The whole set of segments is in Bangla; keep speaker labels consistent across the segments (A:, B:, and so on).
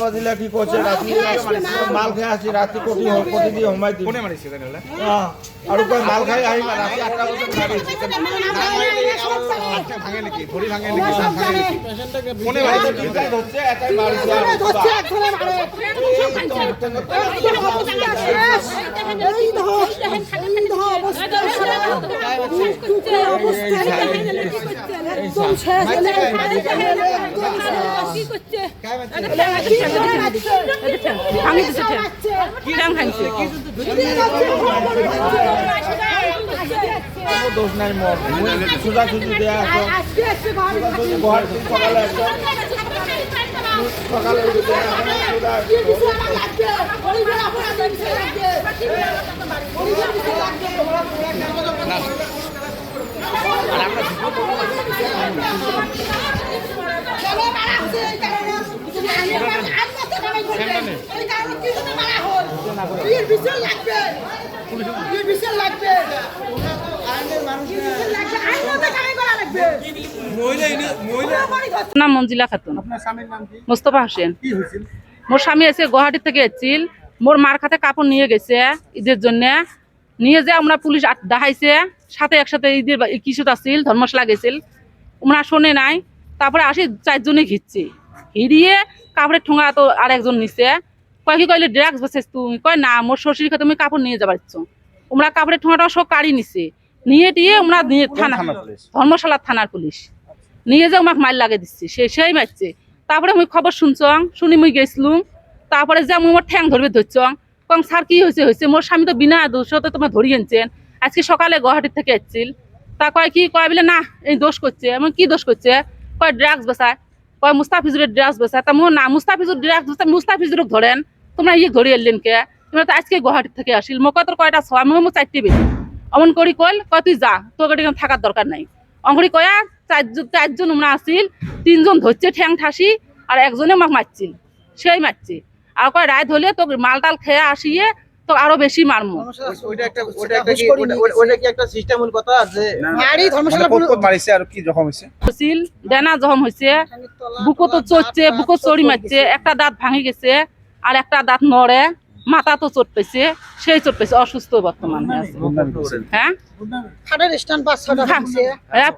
A: বাজিলা কি করছে রাতি মাল খাই আসি রাতি কোটি দিয়ে হমাই দিই
B: কোনে মারিছে তাহলে
A: আর কই মাল খাই আই রাতি 8টা বাজে মারিছে
B: আচ্ছা ভাঙে নাকি ভরি ভাঙে নাকি সব ভাঙে নাকি কোনে মারিছে
A: এটাই হচ্ছে এটাই মারিছে
C: হচ্ছে এক ধরে মারে এই ধো অবস্থা একদম শেষ কি করছে ভাঙি দিছে কি রং ভাঙছে
A: দোষ নাই মোর সুজা সুজি দেয়া আছে
C: আজকে ঘর
A: সকালে সকালে উঠে
D: নাম মঞ্জিলা খাতুন। মোস্তফা হোসেন। মোর স্বামী আছে গুয়াহাটি থেকে এসেছিল, মোর মার খাতে কাপড় নিয়ে গেছে ঈদের জন্য, নিয়ে যে আমরা পুলিশ দেখাইছে সাথে একসাথে ঈদের কিছু আসছিল ধর্মশালা গেছিল, ওরা শোনে নাই। তারপরে আসি 4 জনে ঘিরছে, হিরিয়ে কাপড়ের ঠোঙা তো আর একজন নিছে, কয় কি কইলে ড্রাগস বেচেছ তুমি? কয় না, মোর শ্বশুর খাতে তুমি কাপড় নিয়ে যাবার ইচ্ছো। ওরা কাপড়ের ঠোঙাটা সব কাড়ি নিছে, নিয়ে টিয়ে ওরা থানা ধর্মশালা থানার পুলিশ নিয়ে যে আমাকে মাইল লাগে দিচ্ছে, সেই মারছে। তারপরে আমি খবর শুনছং, শুনি মুই গেছিলুম। তারপরে যে আমি মোর ঠ্যাং ধরবে ধরছং, কং স্যার কি হয়েছে মোর স্বামী তো বিনা দোষতে তোমার ধরিয়ে আনছেন, আজকে সকালে গুয়াহাটি থেকে এসেছিল। তা কয় কি কয় বলে না এই দোষ করছে। এমন কি দোষ করছে? কয় ড্রাগস বেচায়, কয় মুস্তাফিজুরের ড্রাগস বেচায়। তা মোর না মুস্তাফিজুর ড্রাগস বেচায়, মুস্তাফিজুরক ধরেন, তোমরা ইয়ে ধরিয়ে এলেন কে? তোমরা তো আজকে গুয়াহাটি থেকে আসিল। মোক তোর কয়টা ছয় মোর 4টে বেশি অমন করি কল, কয় তুই যা, তোকে এখানে থাকার দরকার নাই। অঙ্করি কয়া 4 জন আমরা আসিল, 3 জন ধরছে ঠ্যাং ঠাসি, আর একজনে আমাকে মারছিল, সেই মারছে। আর কয় রায় ধরলে তো মাল টাল খেয়ে আসিয়ে তো আরো বেশি মারমু। ডেনা জখম হয়েছে, বুকো তো চড়ছে, বুকো চড়ি মারছে, একটা দাঁত ভাঙি গেছে আর একটা দাঁত নড়ে, মাথা তো চোট পেয়েছে, সেই চোট পেয়েছে, অসুস্থ বর্তমান। হ্যাঁ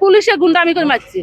D: পুলিশে গুন্ডামি করে মারছে।